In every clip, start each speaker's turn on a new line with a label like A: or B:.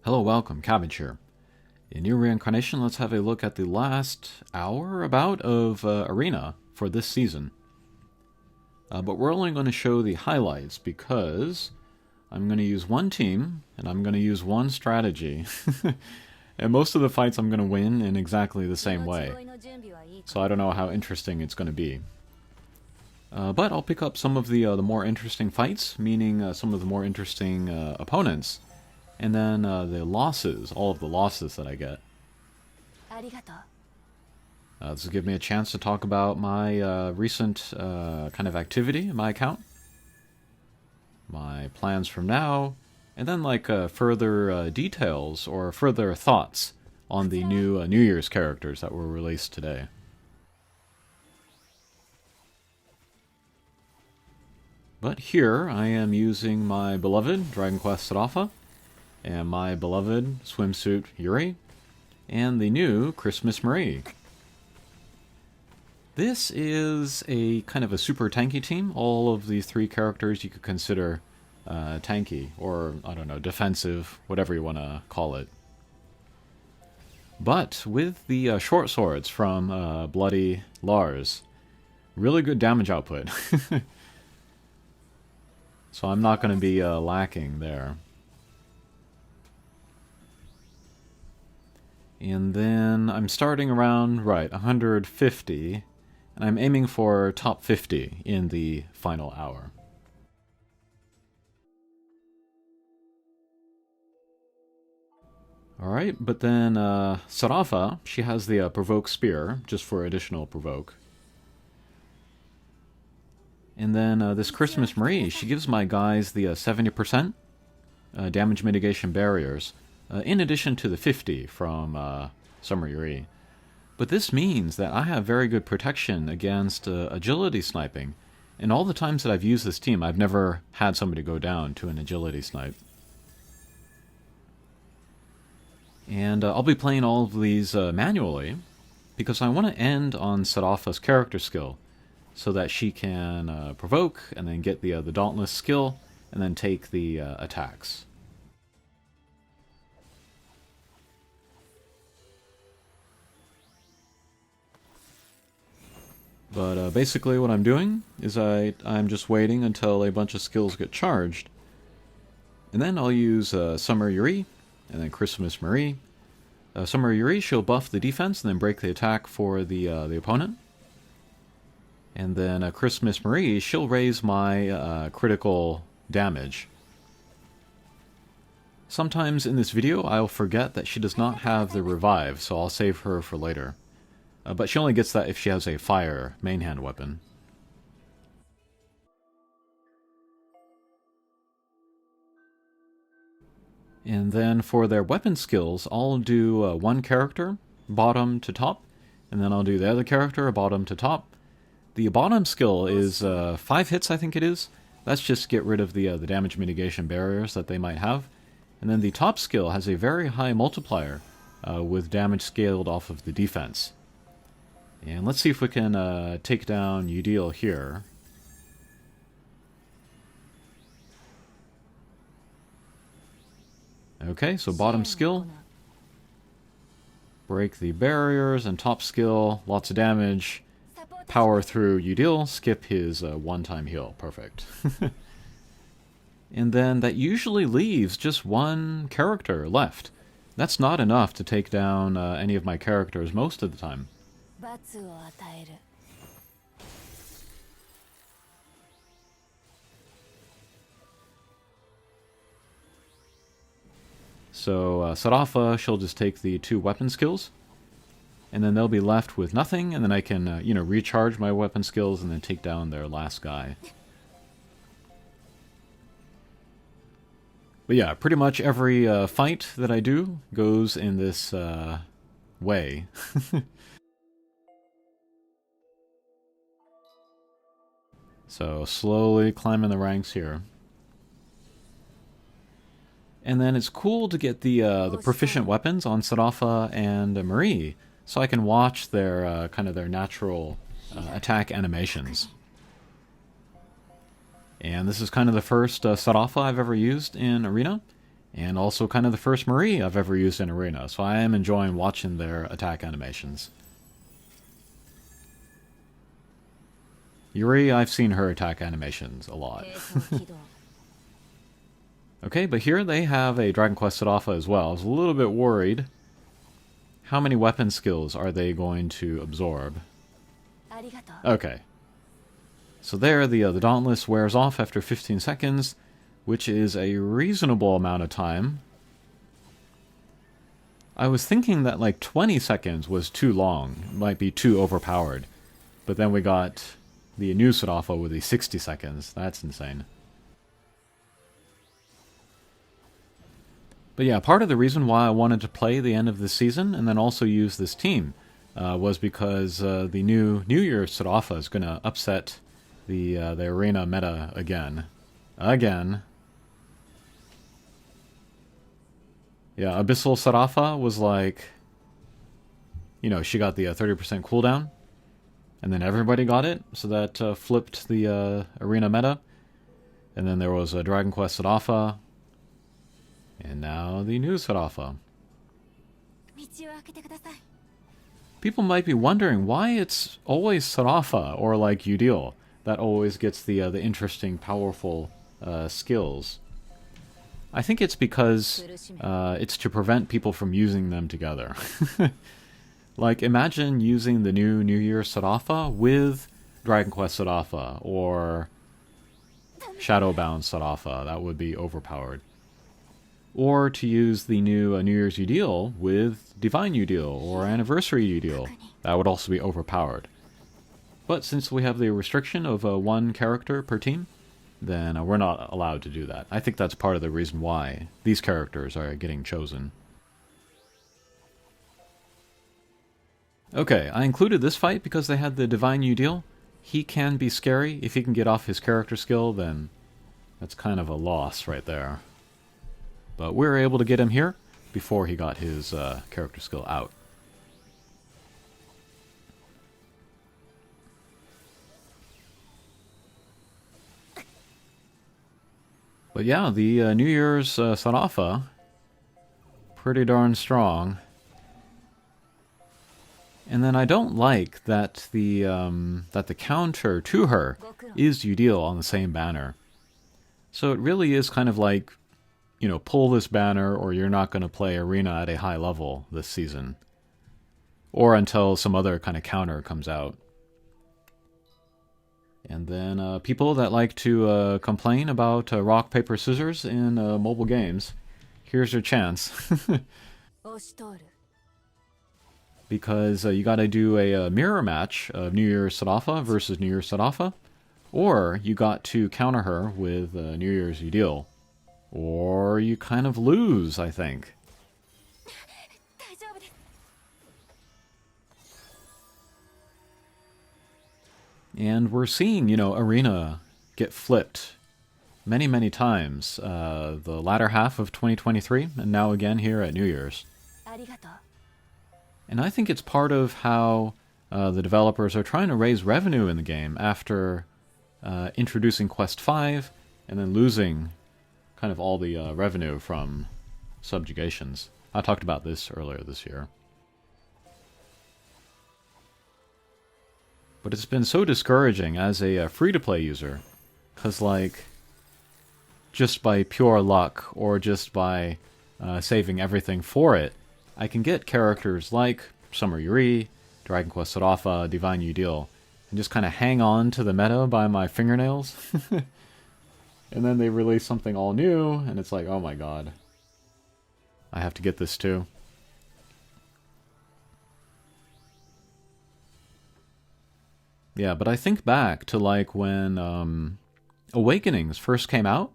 A: Hello, welcome, Cabbage here. In New Reincarnation, let's have a look at the last hour about of Arena for this season. But we're only going to show the highlights because I'm going to use one team and I'm going to use one strategy. And most of the fights I'm going to win in exactly the same way. So I don't know how interesting it's going to be. But I'll pick up some of the more interesting fights, meaning some of the more interesting opponents. And then the losses, all of the losses that I get. This will give me a chance to talk about my recent kind of activity in my account. My plans from now. And then like further details or further thoughts on the new New Year's characters that were released today. But here I am using my beloved Dragon Quest Swath, and my beloved swimsuit Yuri, and the new Christmas Marie. This is a kind of a super tanky team. All of the three characters you could consider tanky, or I don't know, defensive, whatever you want to call it. But with the short swords from Bloody Lars, really good damage output. So I'm not going to be lacking there. And then I'm starting around, right, 150, and I'm aiming for top 50 in the final hour. Alright, but then Sarafa, she has the Provoke Spear, just for additional Provoke. And then this Christmas Marie, she gives my guys the 70% damage mitigation barriers, in addition to the 50 from Summer Yuri. But this means that I have very good protection against agility sniping. And all the times that I've used this team, I've never had somebody go down to an agility snipe. And I'll be playing all of these manually, because I want to end on Sarafa's character skill, so that she can provoke, and then get the Dauntless skill, and then take the attacks. But basically what I'm doing is I'm just waiting until a bunch of skills get charged. And then I'll use Summer Yuri, and then Christmas Marie. Summer Yuri, she'll buff the defense and then break the attack for the opponent. And then Christmas Marie, she'll raise my critical damage. Sometimes in this video I'll forget that she does not have the revive, so I'll save her for later. But she only gets that if she has a fire main hand weapon. And then for their weapon skills, I'll do one character, bottom to top, and then I'll do the other character, bottom to top. The bottom skill is 5 hits, I think it is. That's just get rid of the damage mitigation barriers that they might have. And then the top skill has a very high multiplier with damage scaled off of the defense. And let's see if we can take down Udil here. Okay, so bottom skill. Break the barriers, and top skill, lots of damage. Power through Udil, skip his one-time heal. Perfect. And then that usually leaves just one character left. That's not enough to take down any of my characters most of the time. So Sarafa, she'll just take the 2 weapon skills, and then they'll be left with nothing, and then I can, recharge my weapon skills and then take down their last guy. But yeah, pretty much every fight that I do goes in this way. So slowly climbing the ranks here. And then it's cool to get the proficient weapons on Sarafa and Marie, so I can watch their kind of their natural attack animations. And this is kind of the first Sarafa I've ever used in Arena, And also kind of the first Marie I've ever used in Arena, so I am enjoying watching their attack animations. Yuri, I've seen her attack animations a lot. Okay, but here they have a Dragon Quest Swath as well. I was a little bit worried. How many weapon skills are they going to absorb? Okay. So there, the Dauntless wears off after 15 seconds, which is a reasonable amount of time. I was thinking that like 20 seconds was too long, might be too overpowered. But then we got the new Swath with the 60 seconds. That's insane. But yeah, part of the reason why I wanted to play the end of this season and then also use this team was because the new New Year Swath is going to upset the arena meta again. Yeah, Abyssal Swath was like, you know, she got the 30% cooldown, and then everybody got it, so that flipped the arena meta. And then there was a Dragon Quest Swath, and now the new Swath. People might be wondering why it's always Swath or like Udil that always gets the interesting, powerful skills. I think it's because it's to prevent people from using them together. Like, imagine using the new New Year Swath with Dragon Quest Swath or Shadowbound Swath. That would be overpowered. Or to use the new New Year's Udil with Divine Udil or Anniversary Udil. That would also be overpowered. But since we have the restriction of one character per team, then we're not allowed to do that. I think that's part of the reason why these characters are getting chosen. Okay, I included this fight because they had the Divine Udil. He can be scary. If he can get off his character skill, then that's kind of a loss right there. But we were able to get him here before he got his character skill out. But yeah, the New Year's Swath, pretty darn strong. And then I don't like that the counter to her is Udil on the same banner. So it really is kind of like, you know, pull this banner or you're not going to play Arena at a high level this season. Or until some other kind of counter comes out. And then people that like to complain about rock, paper, scissors in mobile games, here's your chance. Because you gotta do a mirror match of New Year's Swath versus New Year's Swath, or you got to counter her with New Year's Udil. Or you kind of lose, I think. And we're seeing, you know, Arena get flipped many, many times. The latter half of 2023, and now again here at New Year's. And I think it's part of how the developers are trying to raise revenue in the game after introducing Quest 5 and then losing kind of all the revenue from subjugations. I talked about this earlier this year. But it's been so discouraging as a free-to-play user, because, like, just by pure luck, or just by saving everything for it, I can get characters like Summer Yuri, Dragon Quest Swath, Divine Udil, and just kind of hang on to the meta by my fingernails. And then they release something all new, and it's like, oh my god. I have to get this too. Yeah, but I think back to like when Awakenings first came out,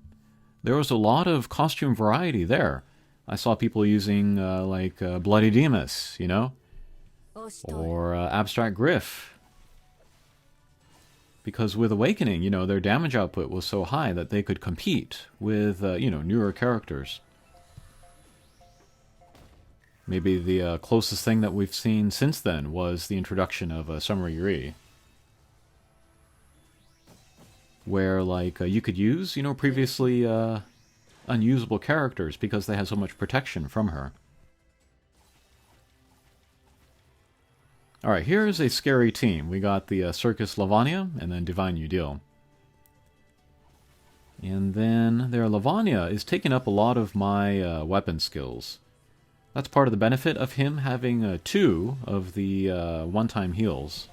A: there was a lot of costume variety there. I saw people using like Bloody Demas, you know? Or Abstract Griff. Because with Awakening, you know, their damage output was so high that they could compete with, you know, newer characters. Maybe the closest thing that we've seen since then was the introduction of Summer Yuri. Where, like, you could use, you know, previously unusable characters because they have so much protection from her. Alright, here's a scary team. We got the Circus Lavania and then Divine Udil. And then their Lavania is taking up a lot of my weapon skills. That's part of the benefit of him having 2 of the one-time heals.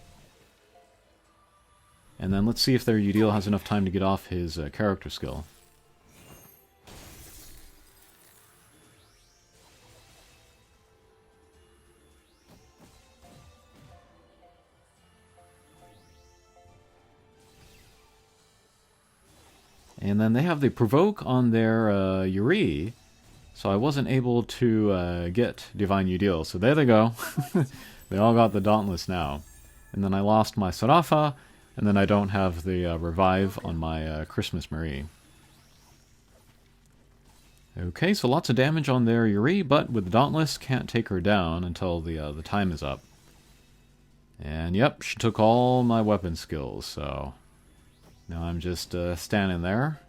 A: And then let's see if their Udil has enough time to get off his character skill. And then they have the Provoke on their Yuri, so I wasn't able to get Divine Udil. So there they go. They all got the Dauntless now. And then I lost my Sarafa, and then I don't have the Revive on my Christmas Marie. Okay, so lots of damage on their Yuri, but with the Dauntless, can't take her down until the time is up. And yep, she took all my weapon skills, so... Now I'm just standing there.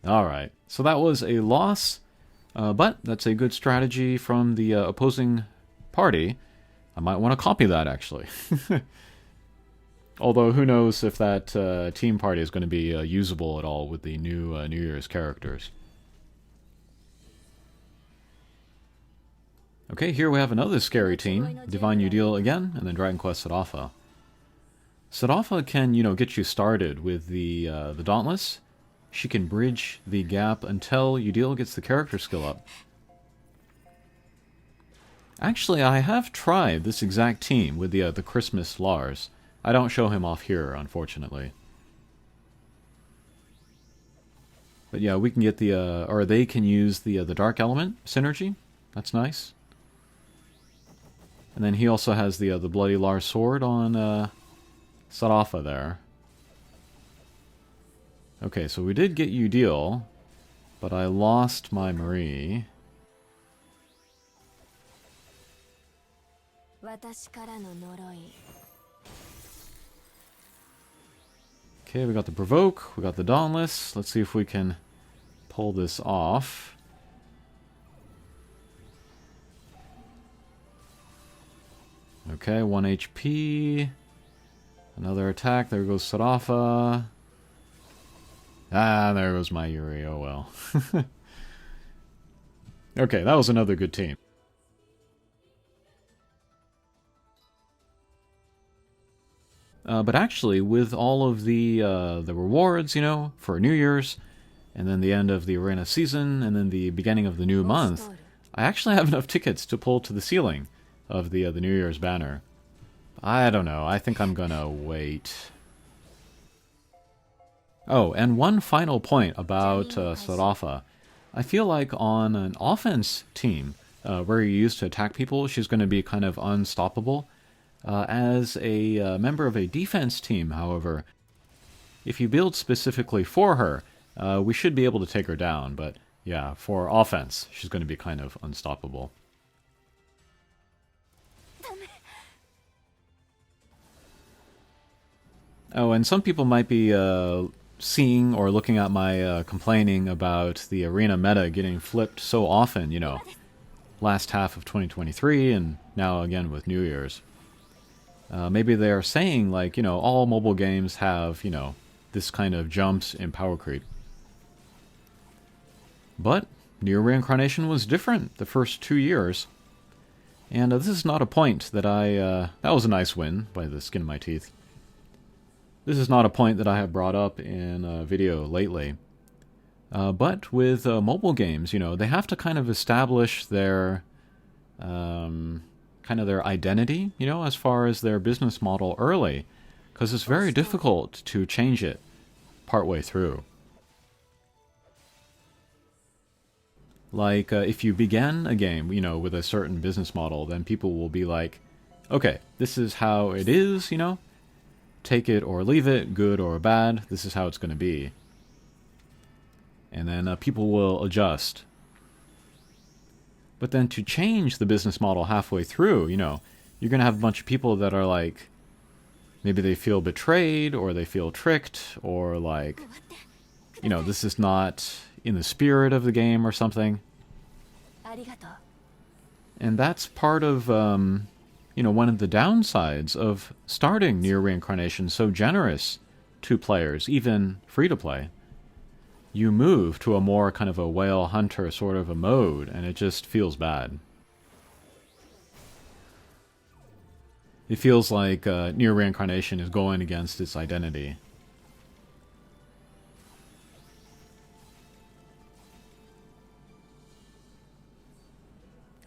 A: Alright, so that was a loss, but that's a good strategy from the opposing party. I might want to copy that, actually. Although, who knows if that team party is going to be usable at all with the new New Year's characters. Okay, here we have another scary team. Divine Udil again, and then Dragon Quest Sarafa. Sarafa can, get you started with the Dauntless. She can bridge the gap until Udil gets the character skill up. Actually, I have tried this exact team with the Christmas Lars. I don't show him off here, unfortunately. But yeah, we can get the, or they can use the Dark Element synergy. That's nice. And then he also has the Bloody Lars sword on Sarafa there. Okay, so we did get Udil, but I lost my Marie. Okay, we got the Provoke, we got the Dauntless. Let's see if we can pull this off. Okay, 1 HP. Another attack. There goes Sarafa. Ah, there goes my Yuri. Oh well. Okay, that was another good team. But actually, with all of the rewards, for New Year's, and then the end of the arena season, and then the beginning of the new month, I actually have enough tickets to pull to the ceiling of the New Year's banner. I don't know. I think I'm gonna wait. Oh, and one final point about Sarafa. I feel like on an offense team, where you used to attack people, she's going to be kind of unstoppable. As a member of a defense team, however, if you build specifically for her, we should be able to take her down. But yeah, for offense, she's going to be kind of unstoppable. Oh, and some people might be seeing or looking at my complaining about the arena meta getting flipped so often, last half of 2023 and now again with New Year's. Maybe they're saying, like, all mobile games have, this kind of jumps in power creep. But Nier Reincarnation was different the first 2 years. And this is not a point that that was a nice win by the skin of my teeth. This is not a point that I have brought up in a video lately. But with mobile games, they have to kind of establish their their identity, as far as their business model early, because it's very difficult to change it partway through. Like, if you begin a game, with a certain business model, then people will be like, okay, this is how it is, take it or leave it, good or bad, this is how it's going to be. And then people will adjust. But then to change the business model halfway through, you're going to have a bunch of people that are like, maybe they feel betrayed, or they feel tricked, or like, you know, this is not in the spirit of the game or something. And that's part of, you know, one of the downsides of starting Nier Reincarnation so generous to players, even free-to-play. You move to a more kind of a whale hunter sort of a mode, and it just feels bad. It feels like Nier Reincarnation is going against its identity.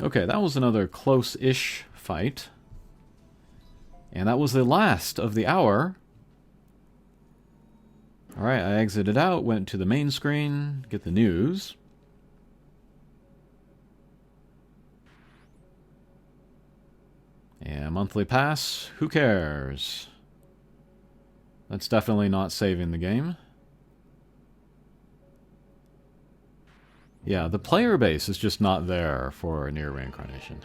A: Okay, that was another close-ish fight. And that was the last of the hour. Alright, I exited out, went to the main screen, get the news. Yeah, monthly pass, who cares? That's definitely not saving the game. Yeah, the player base is just not there for Nier Reincarnation.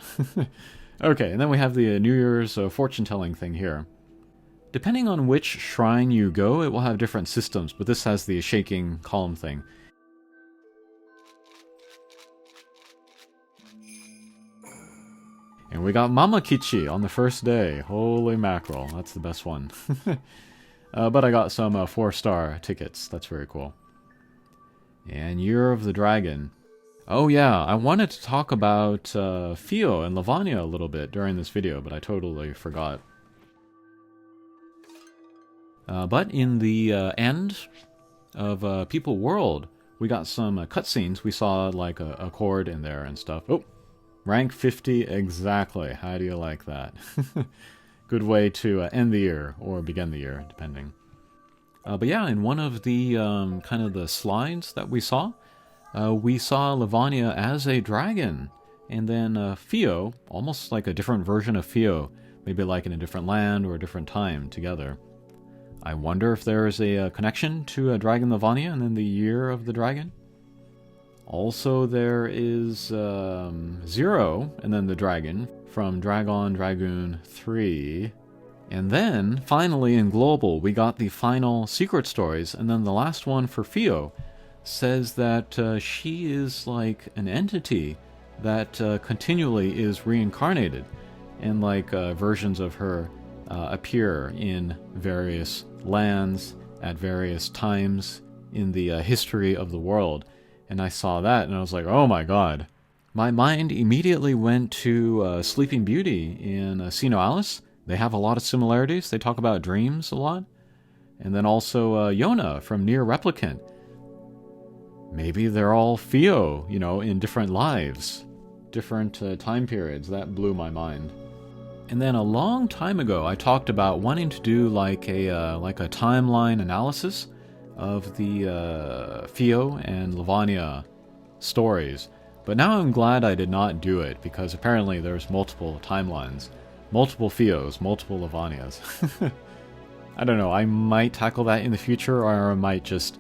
A: Okay, and then we have the New Year's fortune-telling thing here. Depending on which shrine you go, it will have different systems, but this has the shaking column thing. And we got Mama Kichi on the first day. Holy mackerel, that's the best one. But I got some 4-star tickets. That's very cool. And Year of the Dragon. Oh yeah, I wanted to talk about Fio and Lavanya a little bit during this video, but I totally forgot. But in the end of People World, we got some cutscenes. We saw like a chord in there and stuff. Oh, rank 50 exactly. How do you like that? Good way to end the year, or begin the year, depending. But yeah, in one of the kind of the slides that we saw Lavanya as a dragon, and then Fio, almost like a different version of Fio, maybe like in a different land or a different time together. I wonder if there is a connection to Dragon Lavanya and then the Year of the Dragon. Also, there is Zero and then the Dragon from Dragon Dragoon 3. And then, finally in Global, we got the final secret stories, and then the last one for Fio says that she is like an entity that continually is reincarnated, and like versions of her appear in various lands at various times in the history of the world. And I saw that and I was like, oh my god. My mind immediately went to Sleeping Beauty in Sino Alice. They have a lot of similarities. They talk about dreams a lot. And then also Yona from Nier Replicant. Maybe they're all Fio, you know, in different lives, different time periods. That blew my mind. And then a long time ago, I talked about wanting to do like a timeline analysis of the Fio and Lavanya stories. But now I'm glad I did not do it, because apparently there's multiple timelines, multiple Fios, multiple Lavanyas. I don't know, I might tackle that in the future, or I might just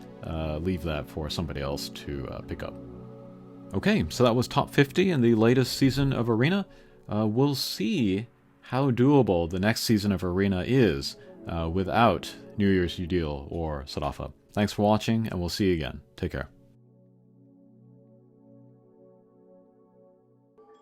A: leave that for somebody else to pick up. Okay, so that was top 50 in the latest season of Arena. We'll see how doable the next season of Arena is without New Year's Udil or Sarafa. Thanks for watching, and we'll see you again. Take care.